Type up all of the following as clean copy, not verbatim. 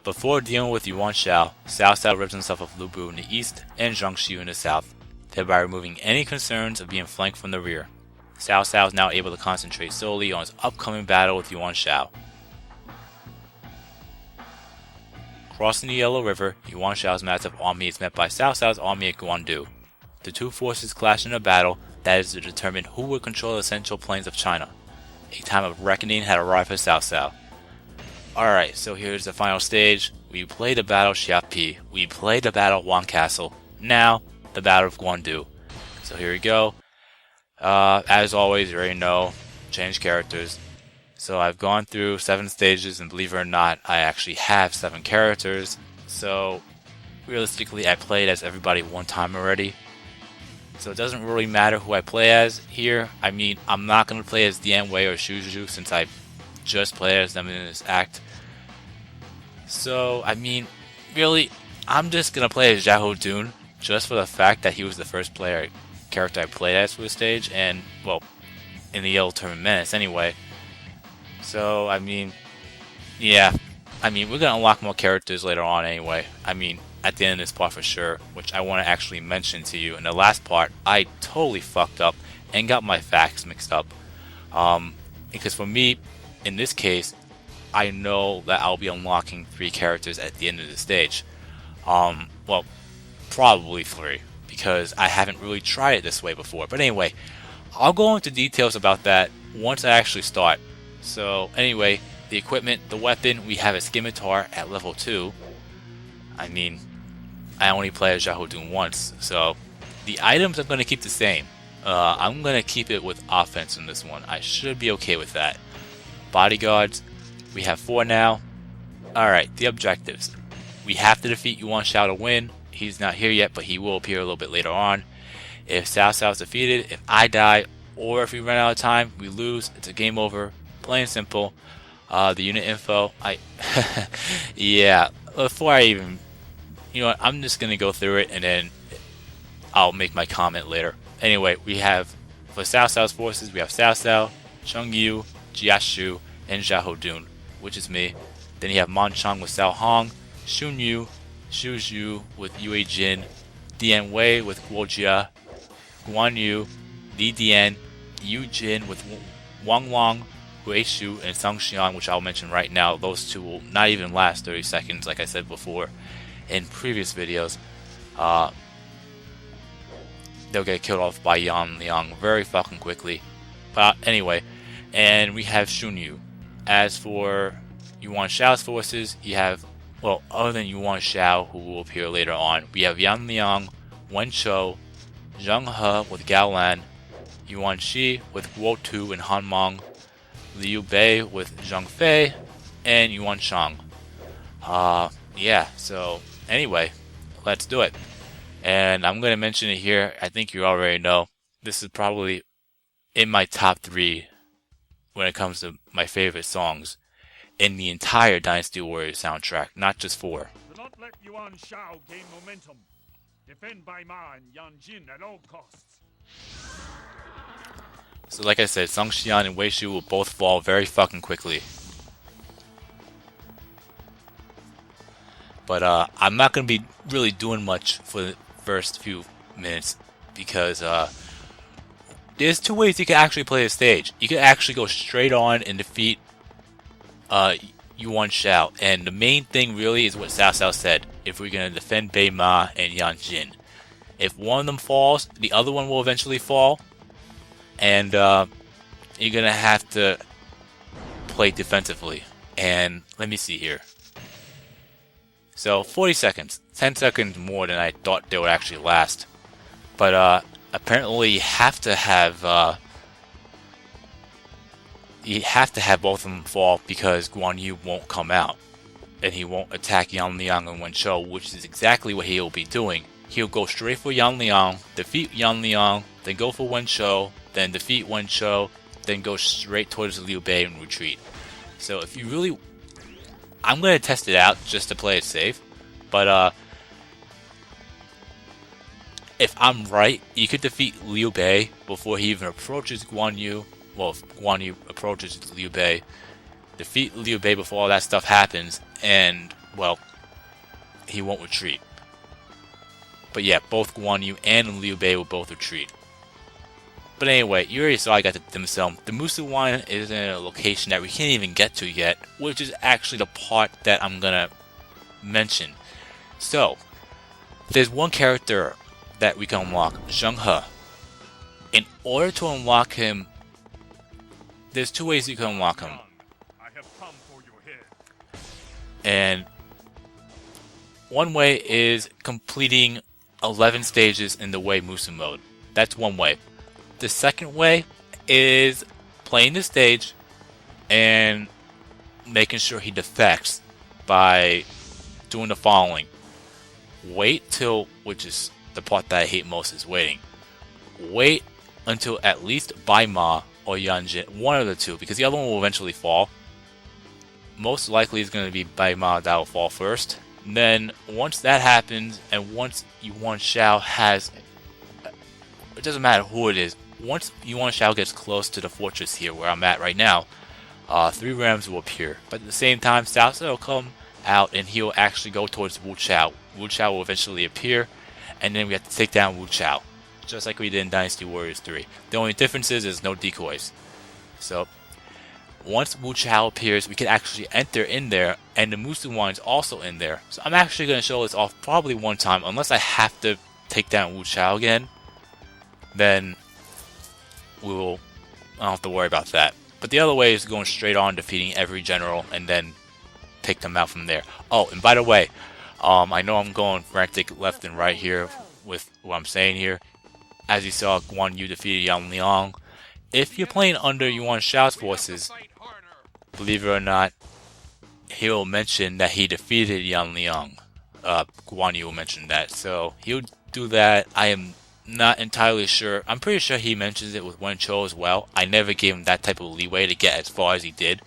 Before dealing with Yuan Shao, Cao rips himself of Lu Bu in the east and Zhang Xiu in the south, thereby removing any concerns of being flanked from the rear. Cao is now able to concentrate solely on his upcoming battle with Yuan Shao. Crossing the Yellow River, Yuan Shao's massive army is met by Cao's army at Guandu. The two forces clash in a battle that is to determine who would control the central plains of China. A time of reckoning had arrived for Cao. Alright, so here's the final stage. We played the Battle of Xiapi, we played the Battle of Guan Castle, now the Battle of Guandu. So here we go. As always, you already know, change characters. So I've gone through 7 stages, and believe it or not, I actually have 7 characters. So realistically, I played as everybody one time already. So it doesn't really matter who I play as here. I mean, I'm not going to play as Dian Wei or Shuju since I just played as them in this act. So, I mean, really, I'm just going to play as Xiahou Dun just for the fact that he was the first character I played as for the stage, and, well, in the Yellow Tournament Menace anyway. So, I mean, yeah, I mean, we're going to unlock more characters later on anyway. I mean, at the end of this part for sure, which I want to actually mention to you. In the last part, I totally fucked up and got my facts mixed up. Because for me, in this case, I know that I'll be unlocking 3 characters at the end of the stage. Well, probably 3, because I haven't really tried it this way before. But anyway, I'll go into details about that once I actually start. So anyway, the equipment, the weapon, we have a scimitar at level 2. I mean, I only play as Xiahou Dun once, so the items I'm going to keep the same. I'm going to keep it with offense in this one. I should be okay with that. Bodyguards, we have 4 now. Alright, the objectives. We have to defeat Yuan Shao to win. He's not here yet, but he will appear a little bit later on. If Cao is defeated, if I die, or if we run out of time, we lose. It's a game over. Plain and simple. The unit info, yeah, before I even, you know what, I'm just going to go through it and then I'll make my comment later. Anyway, we have, for Cao's forces, we have Cao, Cheng Yu, Jia Shu, and Xiahou Dun, which is me. Then you have Man Chang with Cao Hong, Xun Yu, Xu Zhu with Yue Jin, Dian Wei with Guo Jia, Guan Yu, Li Dian, Yu Jin with Wang Wang, Hui Shu, and Song Xian, which I'll mention right now. Those two will not even last 30 seconds, like I said before in previous videos. They'll get killed off by Yan Liang very fucking quickly. But anyway, and we have Xun Yu. As for Yuan Shao's forces, you have, well, other than Yuan Shao, who will appear later on, we have Yan Liang, Wen Chou, Zheng He with Gao Lan, Yuan Shi with Guo Tu and Han Meng, Liu Bei with Zhang Fei, and Yuan Shang. Yeah, so anyway, let's do it. And I'm going to mention it here. I think you already know. This is probably in my top 3 when it comes to my favorite songs in the entire Dynasty Warriors soundtrack, not just 4. Do not let Yuan Shao gain momentum. Defend Bai Ma and Yan Jin at all costs. So like I said, Song Xian and Wei Shu will both fall very fucking quickly. But I'm not going to be really doing much for the first few minutes because there's 2 ways you can actually play the stage. You can actually go straight on and defeat Yuan Shao, and the main thing really is what Cao said. If we're going to defend Bai Ma and Yan Jin, if one of them falls, the other one will eventually fall, and you're going to have to play defensively. And let me see here. So 40 seconds, 10 seconds more than I thought they would actually last. But apparently you have to have both of them fall because Guan Yu won't come out, and he won't attack Yan Liang and Wen Chou, which is exactly what he'll be doing. He'll go straight for Yan Liang, defeat Yan Liang, then go for Wen Chou, then defeat Wen Chou, then go straight towards Liu Bei and retreat. So if you really, I'm going to test it out just to play it safe, but if I'm right, you could defeat Liu Bei before he even approaches Guan Yu. Well, if Guan Yu approaches Liu Bei, defeat Liu Bei before all that stuff happens, and well, he won't retreat. But yeah, both Guan Yu and Liu Bei will both retreat. But anyway, you already saw I got the dim sum. The Musu Wine is in a location that we can't even get to yet, which is actually the part that I'm gonna mention. So, there's one character that we can unlock, Zheng He. In order to unlock him, there's two ways you can unlock him. I have come for your head. And one way is completing 11 stages in the Wei Musu mode. That's one way. The second way is playing the stage and making sure he defects by doing the following. Wait till, which is the part that I hate most, is waiting. Wait until at least Bai Ma or Yanjin, one of the two, because the other one will eventually fall. Most likely it's going to be Bai Ma that will fall first. And then once that happens, and once Yuan Shao has, it doesn't matter who it is, once Yuan Shao gets close to the fortress here where I'm at right now, 3 Rams will appear. But at the same time, Cao Cao will come out and he'll actually go towards Wu Chao. Wu Chao will eventually appear, and then we have to take down Wu Chao, just like we did in Dynasty Warriors 3. The only difference is there's no decoys. So once Wu Chao appears, we can actually enter in there, and the Musu Wine's also in there. So I'm actually going to show this off probably one time, unless I have to take down Wu Chao again. Then I don't have to worry about that. But the other way is going straight on, defeating every general, and then take them out from there. Oh, and by the way, I know I'm going frantic left and right here with what I'm saying here. As you saw, Guan Yu defeated Yan Liang. If you're playing under Yuan Shao's forces, believe it or not, he'll mention that he defeated Yan Liang. Guan Yu will mention that, so he'll do that. I am not entirely sure. I'm pretty sure he mentions it with Wen Chou as well. I never gave him that type of leeway to get as far as he did.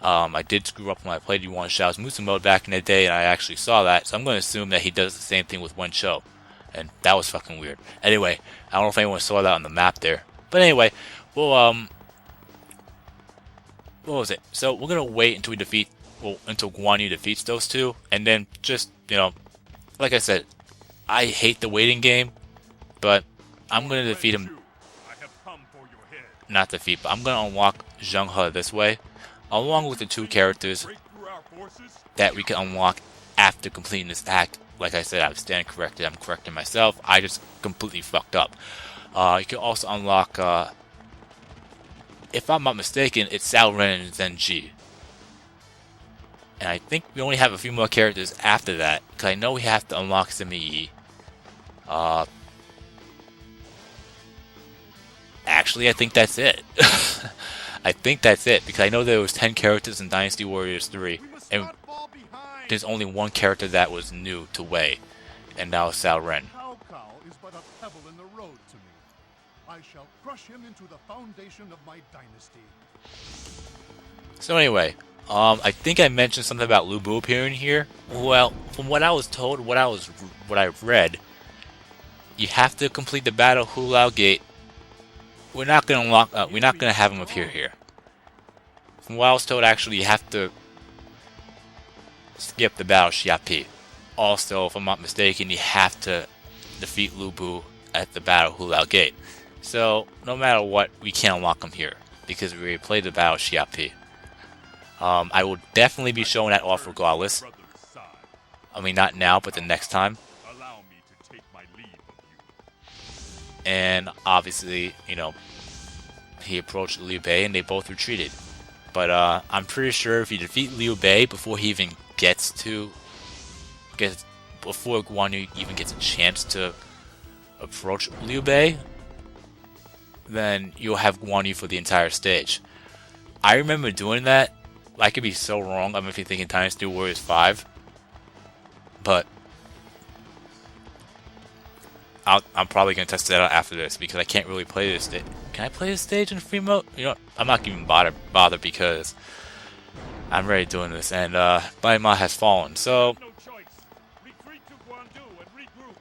I did screw up when I played Yuan Shao's Musu mode back in the day, and I actually saw that, so I'm going to assume that he does the same thing with Wen Chou. And that was fucking weird. Anyway, I don't know if anyone saw that on the map there. But anyway, well, what was it? So we're going to wait until until Guan Yu defeats those two, and then just, like I said, I hate the waiting game, but I'm going to defeat him. I have come for your head. Not defeat, but I'm going to unlock Zheng He this way, along with the 2 characters Break through our forces. that we can unlock after completing this act. Like I said, I stand corrected. I'm correcting myself. I just completely fucked up. You can also unlock, if I'm not mistaken, it's Cao Ren and Zhen Ji. And I think we only have a few more characters after that, because I know we have to unlock Sima Yi. Actually, I think that's it. I think that's it, because I know there was 10 characters in Dynasty Warriors 3, and there's only 1 character that was new to Wei, and that was Cao Ren. Cao Cao is but a pebble in the road to me. I shall crush him into the foundation of my dynasty. So anyway, I think I mentioned something about Lu Bu appearing here. Well, from what I was told, what I've read, you have to complete the Battle of Hulao Gate. We're not gonna unlock. We're not gonna have him appear here. From what I was told, actually, you have to skip the Battle of Xiapi. Also, if I'm not mistaken, you have to defeat Lu Bu at the Battle of Hulao Gate. So, no matter what, we can't unlock him here, because we already played the Battle of Xiapi. I will definitely be showing that off regardless. Brother's side. I mean, not now, but the next time. Allow me to take my leave of you. And obviously, he approached Liu Bei and they both retreated. But I'm pretty sure if you defeat Liu Bei before he even before Guan Yu even gets a chance to approach Liu Bei, then you'll have Guan Yu for the entire stage. I remember doing that. I could be so wrong. I'm actually thinking Dynasty Warriors 5, but I'm probably gonna test that out after this because I can't really play this stage. Can I play this stage in free mode? I'm not even bother because I'm already doing this, and Bai Ma has fallen. So No choice. Retreat to Guandu and regroup.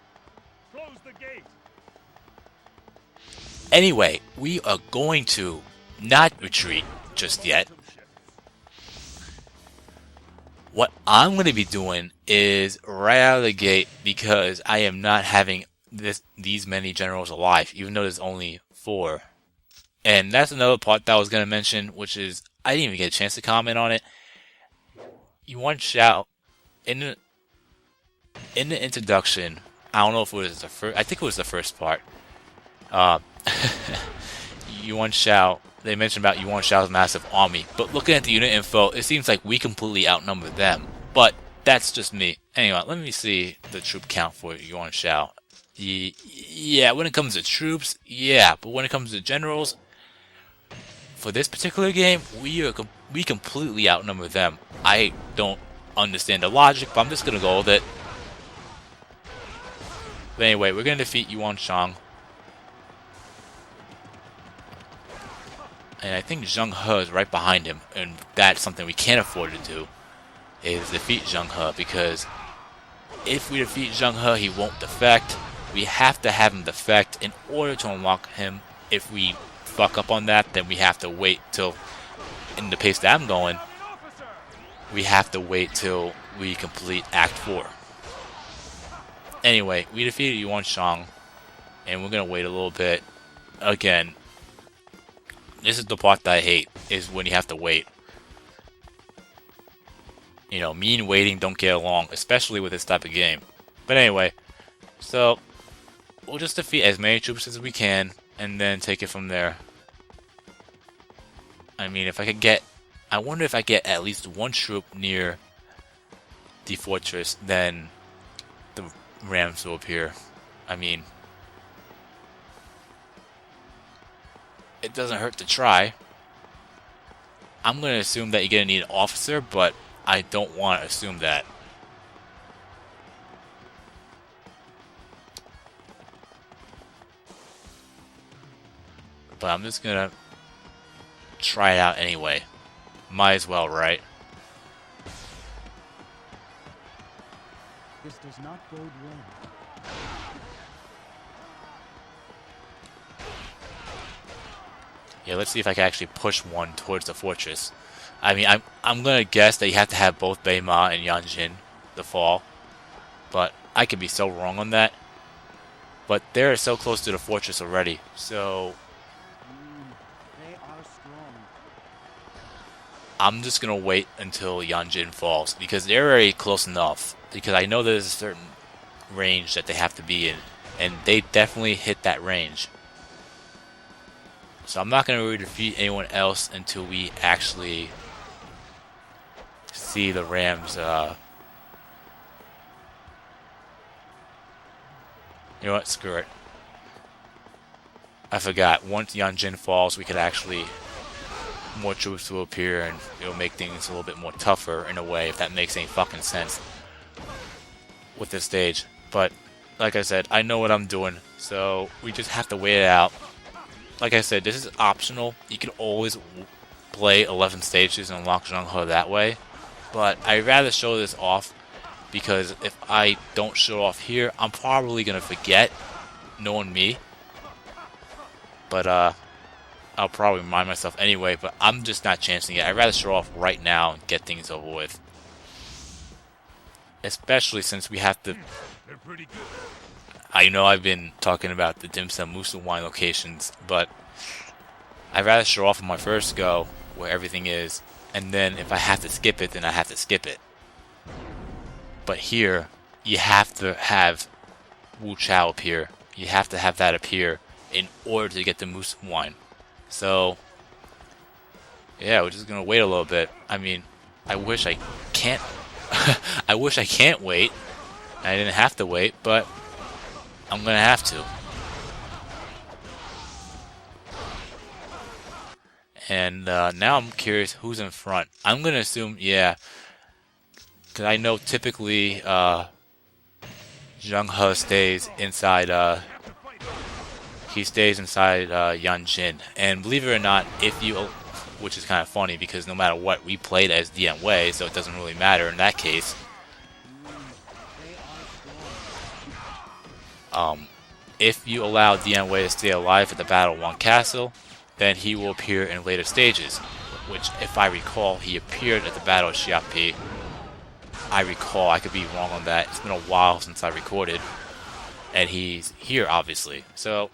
Close the gate. anyway, we are going to not retreat just yet. What I'm going to be doing is right out of the gate, because I am not having these many generals alive, even though there's only 4. And that's another part that I was going to mention, which is I didn't even get a chance to comment on it. Yuan Shao, in the introduction, I don't know if it was the first, I think it was the first part. Yuan Shao, they mentioned about Yuan Shao's massive army, but looking at the unit info, it seems like we completely outnumber them. But that's just me. Anyway, let me see the troop count for Yuan Shao. Yeah, when it comes to troops, yeah, but when it comes to generals, for this particular game, we completely outnumber them. I don't understand the logic, but I'm just gonna go with it. But anyway, we're gonna defeat Yuan Shang. And I think Zheng He is right behind him, and that's something we can't afford to do, is defeat Zheng He, because if we defeat Zheng He, he won't defect. We have to have him defect in order to unlock him. If we fuck up on that, then we have to wait till, in the pace that I'm going, we have to wait till we complete Act 4. Anyway, we defeated Yuan Shang, and we're going to wait a little bit. Again, this is the part that I hate, is when you have to wait. You know, me and waiting don't get along, especially with this type of game. But anyway, so we'll just defeat as many troops as we can, and then take it from there. I mean, if I could get, I wonder if I get at least 1 troop near the fortress, then the rams will appear. I mean, it doesn't hurt to try. I'm going to assume that you're going to need an officer, but I don't want to assume that. But I'm just going to try it out anyway. Might as well, right? This does not bode well. Yeah, let's see if I can actually push one towards the fortress. I mean, I'm gonna guess that you have to have both Beima and Yanjin to fall, but I could be so wrong on that. But they're so close to the fortress already, so They are strong. I'm just gonna wait until Yanjin falls, because they're already close enough. Because I know there's a certain range that they have to be in, and they definitely hit that range. So I'm not going to really defeat anyone else until we actually see the Rams. You know what? Screw it. I forgot. Once Yanjin falls, we could actually, more troops will appear, and it'll make things a little bit more tougher in a way, if that makes any fucking sense with this stage. But like I said, I know what I'm doing, so we just have to wait it out. Like I said, this is optional. You can always play 11 stages and unlock Zheng He that way. But I'd rather show this off, because if I don't show off here, I'm probably going to forget, knowing me. But I'll probably remind myself anyway, but I'm just not chancing it. I'd rather show off right now and get things over with. Especially since we have to... They're pretty good. I know I've been talking about the dim sum musu wine locations, but I'd rather show off on my first go where everything is, and then if I have to skip it, then I have to skip it. But here, you have to have Wu Chao appear. You have to have that appear in order to get the musu wine. So, yeah, we're just gonna wait a little bit. I mean, I wish I can't. I wish I can't wait. I didn't have to wait, but I'm gonna have to. And now I'm curious who's in front. I'm gonna assume, yeah, because I know typically Zheng He stays inside. He stays inside Yanjin, and believe it or not, if you, which is kind of funny because no matter what, we played as Dian Wei, so it doesn't really matter in that case. If you allow Dian Wei to stay alive at the Battle of Guan Castle, then he will appear in later stages, which, if I recall, he appeared at the Battle of Xiapi. I recall. I could be wrong on that. It's been a while since I recorded. And he's here, obviously. So,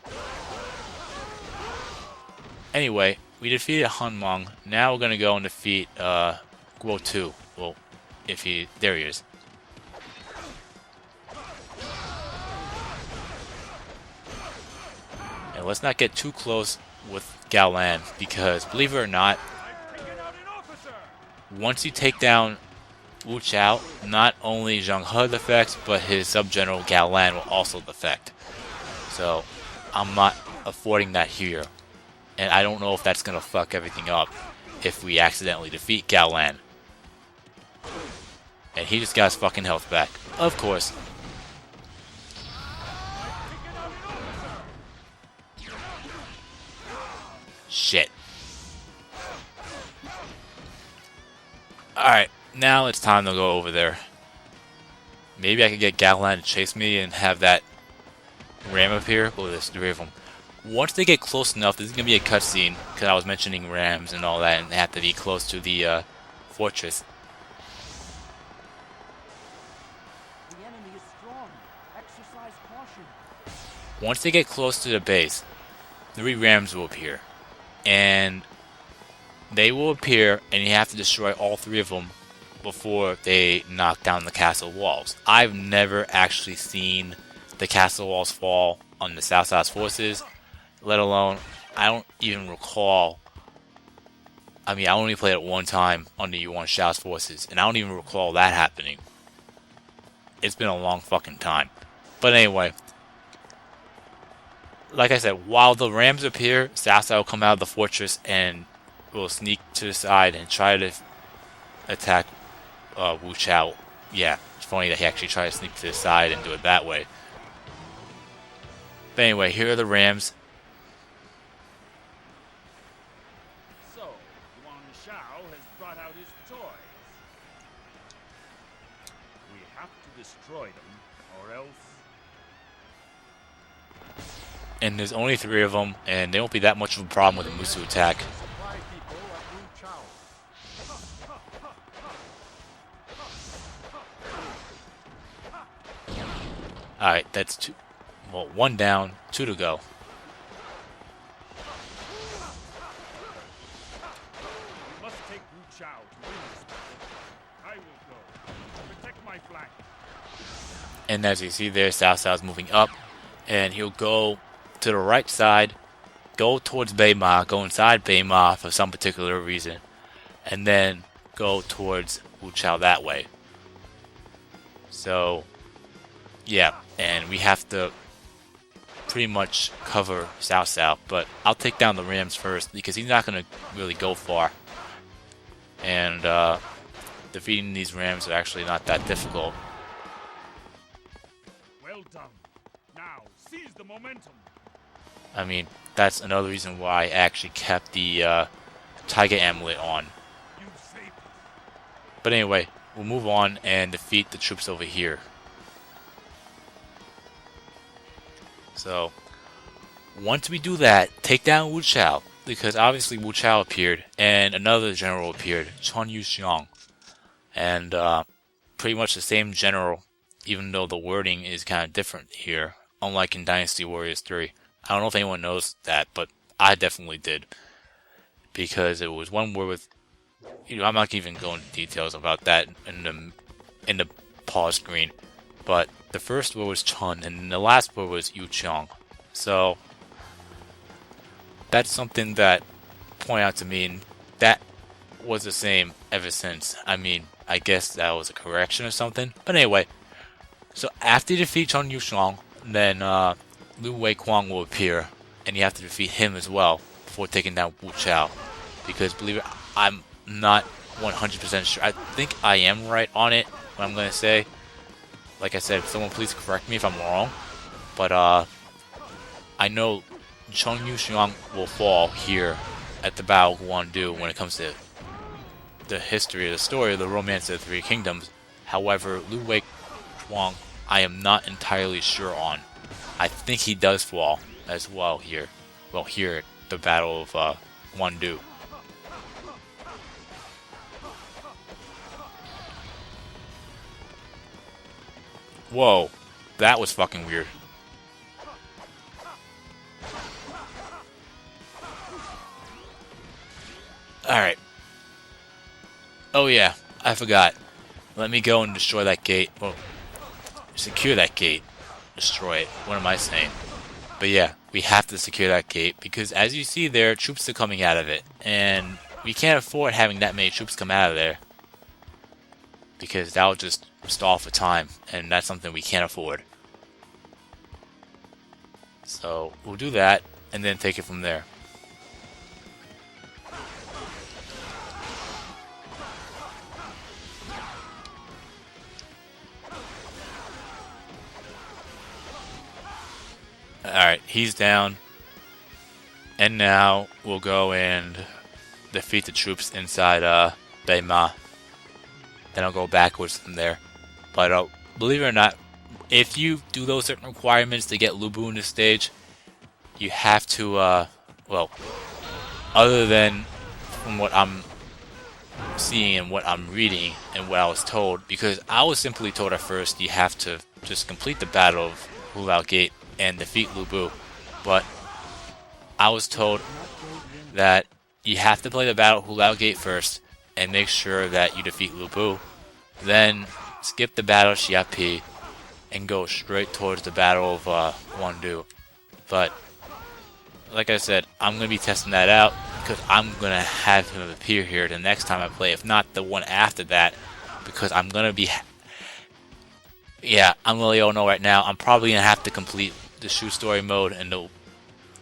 anyway, we defeated Han Meng. Now we're going to go and defeat Guo 2. Well, there he is. And let's not get too close with Gao Lan, because believe it or not, once you take down Wu Chao, not only Zheng He defects, but his sub-general Gao Lan will also defect. So, I'm not affording that here. And I don't know if that's going to fuck everything up if we accidentally defeat Gao Lan. And he just got his fucking health back. Of course. Shit. Alright, now it's time to go over there. Maybe I could get Gao Lan to chase me and have that ram appear. Oh, there's 3 of them. Once they get close enough, this is going to be a cutscene, because I was mentioning rams and all that, and they have to be close to the fortress. The enemy is strong. Exercise caution. Once they get close to the base, 3 rams will appear. And they will appear, and you have to destroy all 3 of them before they knock down the castle walls. I've never actually seen the castle walls fall on the South South's forces, let alone, I don't even recall. I mean, I only played it one time on the Yuan Shao's forces, and I don't even recall that happening. It's been a long fucking time. But anyway, like I said, while the rams appear, Cao Cao will come out of the fortress and will sneak to the side and try to attack Wu Chao. Yeah, it's funny that he actually tried to sneak to the side and do it that way. But anyway, here are the rams. So, Yuan Shao has brought out his toys. We have to destroy them, or else... And there's only 3 of them, and they won't be that much of a problem with a Musu attack. Supply people at Wu Chao. Alright, that's 2. Well, 1 down, 2 to go. We must take Wu Chao to win this battle. I will go. Protect my flank. And as you see there, Cao Cao's moving up, and he'll go to the right side, go towards Beima, go inside Beima for some particular reason, and then go towards Wu Chao that way. So, yeah, and we have to pretty much cover Cao Cao, but I'll take down the rams first because he's not going to really go far. And defeating these rams are actually not that difficult. Well done. Now, seize the momentum. I mean, that's another reason why I actually kept the Tiger Amulet on. You saved it. But anyway, we'll move on and defeat the troops over here. So, once we do that, take down Wu Chao, because obviously Wu Chao appeared, and another general appeared, Chun Yuxiang. And pretty much the same general, even though the wording is kind of different here, unlike in Dynasty Warriors 3. I don't know if anyone knows that, but I definitely did. Because it was one word with... I'm not even going into details about that in the pause screen. But the first word was Chun, and the last word was Yuqiang. So, that's something that pointed out to me, and that was the same ever since. I mean, I guess that was a correction or something. But anyway, so after you defeat Chun Yuxiang, then Lu Weiquang will appear, and you have to defeat him as well before taking down Wu Chao. Because, believe it, I'm not 100% sure. I think I am right on it, what I'm going to say. Like I said, someone please correct me if I'm wrong. But I know Chun Yuxiang will fall here at the Battle of Guan when it comes to the history of the story of the Romance of the Three Kingdoms. However, Lu Weiquang, I am not entirely sure on. I think he does fall as well here. Well, here at the Battle of Guan. Whoa, that was fucking weird. Alright. Oh yeah, I forgot. Let me go and destroy that gate. Well, secure that gate. Destroy it. What am I saying? But yeah, we have to secure that gate because as you see there, troops are coming out of it. And we can't afford having that many troops come out of there. Because that'll just stall for time. And that's something we can't afford. So we'll do that and then take it from there. Alright, he's down. And now we'll go and defeat the troops inside Beima. Then I'll go backwards from there. But believe it or not, if you do those certain requirements to get Lubu in this stage, you have to, well, other than from what I'm seeing and what I'm reading and what I was told, because I was simply told at first you have to just complete the Battle of Hulao Gate and defeat Lubu, but I was told that you have to play the Battle of Hulao Gate first and make sure that you defeat Lubu, then skip the Battle of Xiapi and go straight towards the Battle of Guan. But like I said, I'm going to be testing that out because I'm going to have him appear here the next time I play, if not the one after that, because I'm going to be... Yeah, I'm going to let you all know right now, I'm probably going to have to complete the Shu story mode, and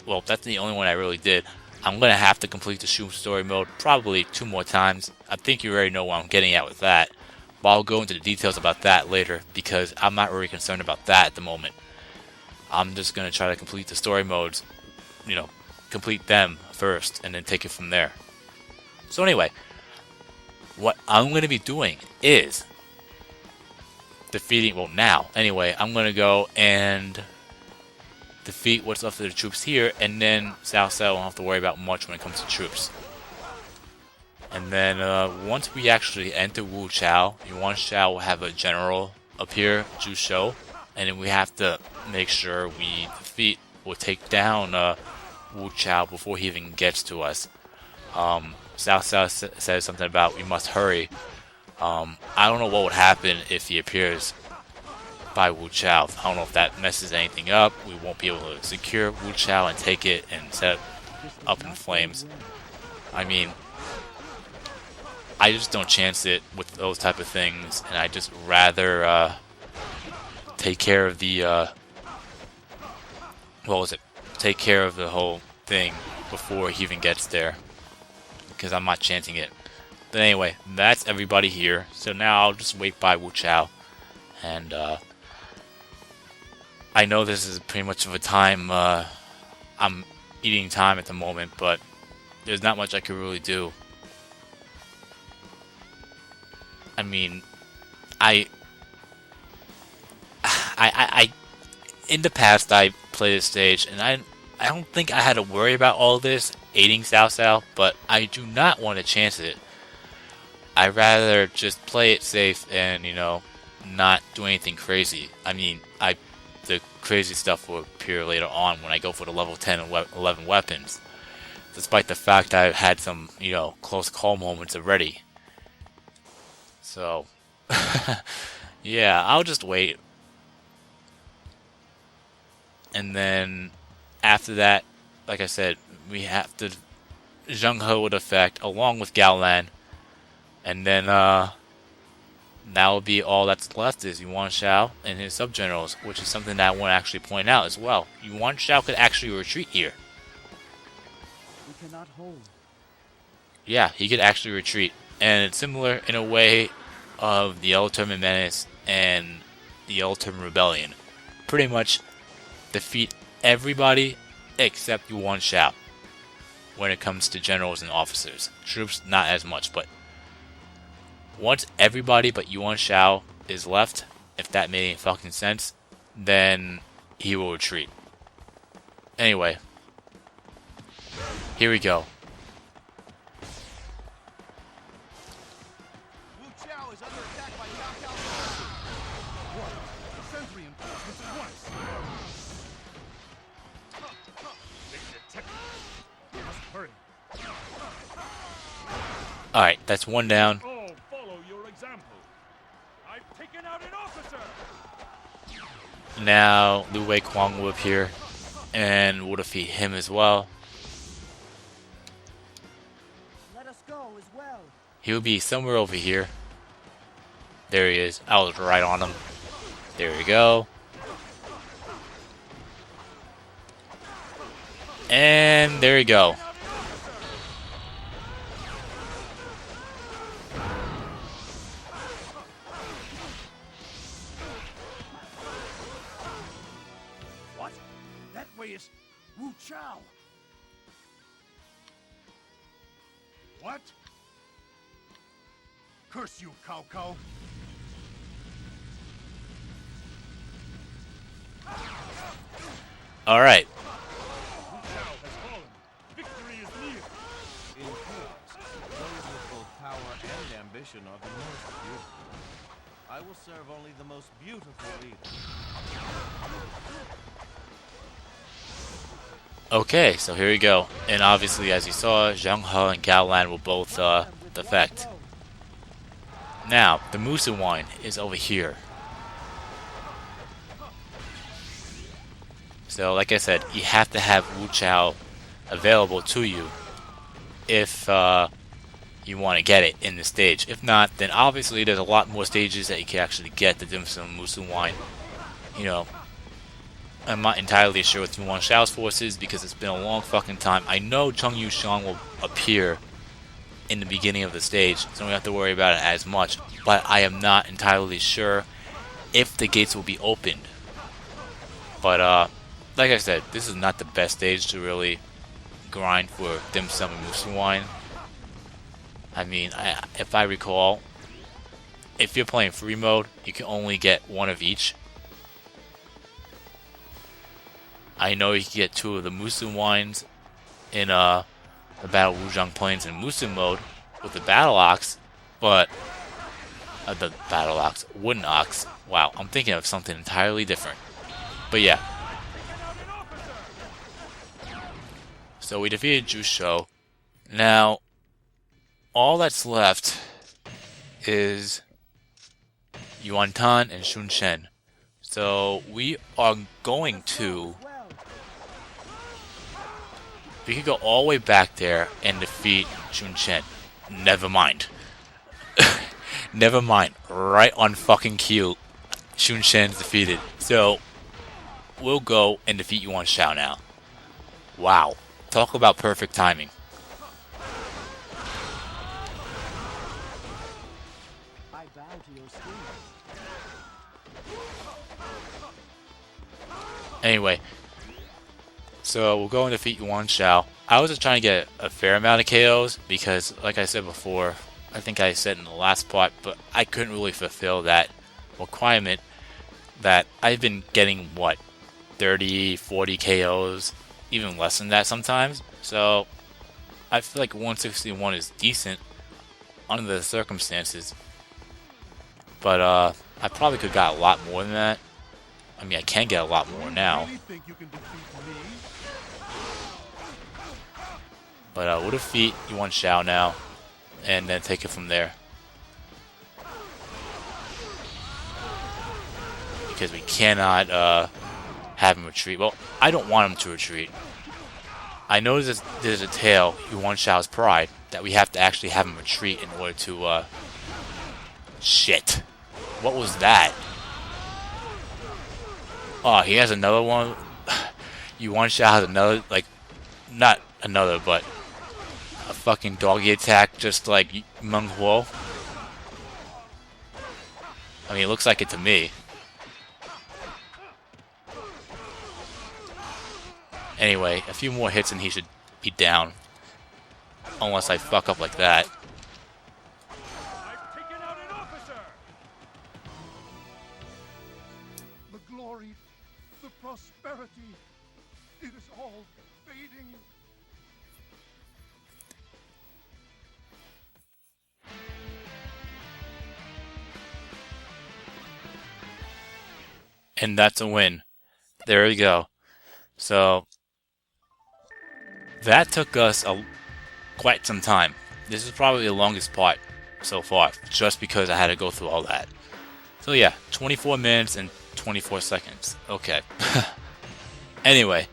well, that's the only one I really did. I'm going to have to complete the Shu story mode probably 2 more times. I think you already know what I'm getting at with that, but I'll go into the details about that later, because I'm not really concerned about that at the moment. I'm just going to try to complete the story modes, you know, complete them first, and then take it from there. So anyway, what I'm going to be doing is defeating, well now, anyway, I'm going to go and defeat what's left of the troops here, and then Cao Cao won't have to worry about much when it comes to troops. And then once we actually enter Wu Chao, Yuan Shao will have a general appear, Zhu Shou, and then we have to make sure we defeat or take down Wu Chao before he even gets to us. Cao Cao says something about we must hurry. I don't know what would happen if he appears by Wu Chao. I don't know if that messes anything up. We won't be able to secure Wu Chao and take it and set it up in flames. I mean, I just don't chance it with those type of things, and I just rather take care of the take care of the whole thing before he even gets there, because I'm not chancing it. But anyway, that's everybody here. So now I'll just wait by Wu Chao, and I know this is pretty much of a time, I'm eating time at the moment, but there's not much I could really do. I mean, I in the past I played this stage, and I don't think I had to worry about all this aiding Cao Cao, but I do not want to chance it. I'd rather just play it safe and, you know, not do anything crazy. I mean, the crazy stuff will appear later on when I go for the level 10 and 11 weapons, despite the fact I've had some, you know, close call moments already. So, yeah, I'll just wait. And then, after that, like I said, we have to Zheng He would affect, along with Gao Lan. And then, that will be all that's left is Yuan Shao and his sub-generals, which is something that I want to actually point out as well. Yuan Shao could actually retreat here. We cannot hold. Yeah, he could actually retreat. And it's similar in a way of the Yellow Turban Menace and the Yellow Turban Rebellion. Pretty much defeat everybody except Yuan Shao when it comes to generals and officers. Troops, not as much, but once everybody but Yuan Shao is left, if that made any fucking sense, then he will retreat. Anyway, here we go. Wu Chao is under attack by Cao Cao's forces. What? Send reinforcements at once. They detect me. Must hurry. Alright, that's one down. All follow your example. I've taken out an officer. Now, Liu Wei Kwang will appear, and we'll defeat him as well. Let us go as well. He'll be somewhere over here. There he is. I was right on him. There we go. And there you go. What? That way is Wu Chao. What? Curse you, Cao Cao. Alright. Wu Shao has fallen. Victory is near. In chaos, those with both power and ambition are the most beautiful. I will serve only the most beautiful leaders. Okay, so here we go. And obviously, as you saw, Zhang He and Gao Lan will both defect. Now, the Musu wine is over here. So, like I said, you have to have Wu Chao available to you if you want to get it in the stage. If not, then obviously there's a lot more stages that you can actually get the dim sum Musu wine. You know, I'm not entirely sure with Yuan Shao's forces because it's been a long fucking time. I know Cheng Yushang will appear in the beginning of the stage, so don't have to worry about it as much. But I am not entirely sure if the gates will be opened. But like I said, this is not the best stage to really grind for dim sum and Musu wine. I mean, if I recall, if you're playing free mode, you can only get one of each. I know you can get two of the Musu wines in the Battle of Wuzhang Plains in Musu mode with the Battle Ox, but the Battle Ox, Wooden Ox. Wow, I'm thinking of something entirely different. But yeah. So we defeated Zhu Shou. Now, all that's left is Yuan Tan and Sun Shen. So we are going to... We could go all the way back there and defeat Sun Shen. Never mind. Never mind. Right on fucking cue. Sun Shen's defeated. So, we'll go and defeat Yuan Shao now. Wow. Talk about perfect timing. I bow to your schemes. Anyway. So, we'll go and defeat Yuan Shao. I was just trying to get a fair amount of KOs because, like I said before, I think I said in the last part, but I couldn't really fulfill that requirement that I've been getting, what, 30, 40 KOs, even less than that sometimes. So, I feel like 161 is decent under the circumstances. But, I probably could have got a lot more than that. I mean, I can get a lot more now. Really think you can defeat me? But we'll defeat Yuan Shao now, and then take it from there. Because we cannot have him retreat. Well, I don't want him to retreat. I know there's a tale, Yuan Shao's pride, that we have to actually have him retreat in order to... Shit. What was that? Oh, he has another one. Yuan Shao has another, like... Not another, but... a fucking doggy attack just like Meng Huo. I mean, it looks like it to me. Anyway, a few more hits and he should be down. Unless I fuck up like that. I've taken out an officer. The glory, the prosperity, it is all fading. and that's a win. There we go. So that took us quite some time. This is probably the longest part so far, just because I had to go through all that. So yeah, 24 minutes and 24 seconds. Okay. Anyway,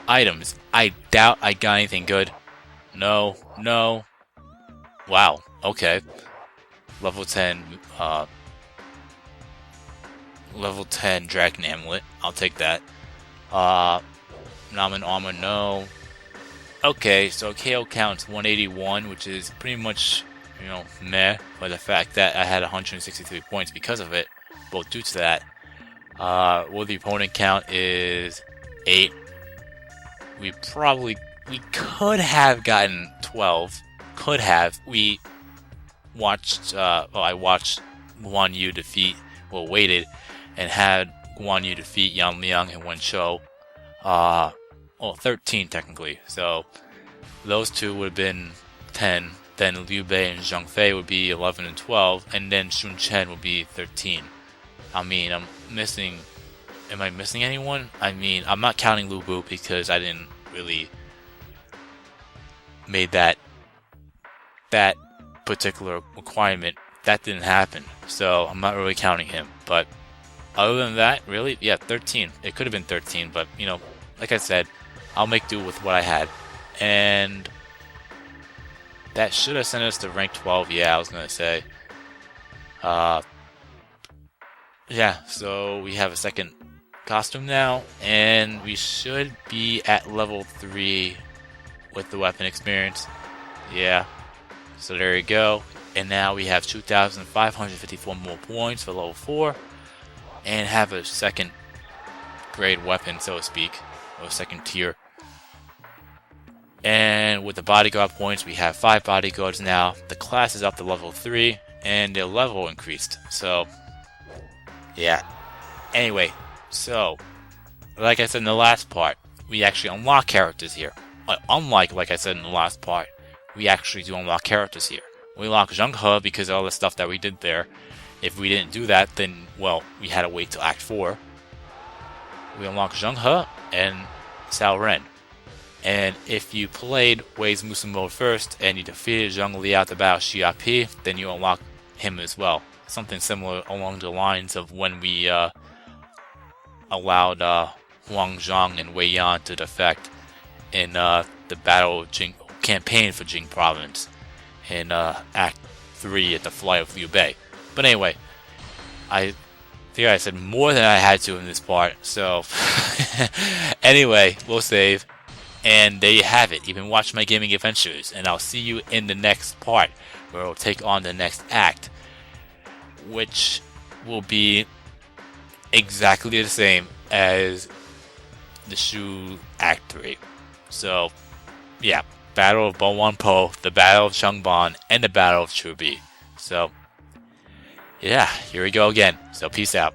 items. I doubt I got anything good. No. Wow. Okay. Level 10. Level 10 Dragon Amulet. I'll take that. Namen Armor. No. Okay, so KO count's 181, which is pretty much, meh, for the fact that I had 163 points because of it. Well, due to that. Well, the opponent count is 8. We could have gotten 12. Could have. We watched, I watched Guan Yu waited, and had Guan Yu defeat Yan Liang and Wen Shou. 13 technically. So those two would have been 10. Then Liu Bei and Zhang Fei would be 11 and 12, and then Sun Chen would be 13. I mean, am I missing anyone? I mean, I'm not counting Lu Bu because I didn't really made that particular requirement. That didn't happen, so I'm not really counting him. But other than that, really, yeah, 13. It could have been 13, but like I said, I'll make do with what I had. And that should have sent us to rank 12. Yeah, I was gonna say. Yeah, so we have a second costume now, and we should be at level 3 with the weapon experience. Yeah, so there you go. And now we have 2,554 more points for level 4, and have a second grade weapon, so to speak, or second tier. And with the bodyguard points, we have 5 bodyguards now. The class is up to level 3, and their level increased. So yeah. Anyway, so like I said in the last part, we actually unlock characters here. Unlike, like I said in the last part, we actually do unlock characters here. We unlock Zheng He because of all the stuff that we did there. If we didn't do that, then, well, we had to wait till Act 4. We unlock Zheng He and Cao Ren. And if you played Wei's Musu mode first and you defeated Zheng Li at the Battle Xia Pi, then you unlock him as well. Something similar along the lines of when we allowed Huang Zhang and Wei Yan to defect in the Battle of Jing campaign for Jing Province in Act 3 at the Flight of Liu Bei. But anyway, I think I said more than I had to in this part, so anyway, we'll save. And there you have it. You've been watching my gaming adventures, and I'll see you in the next part, where we'll take on the next act, which will be exactly the same as the Shu Act 3. So, yeah, Battle of Bowan Po, the Battle of Changban, and the Battle of Chubi. So, yeah, here we go again. So, peace out.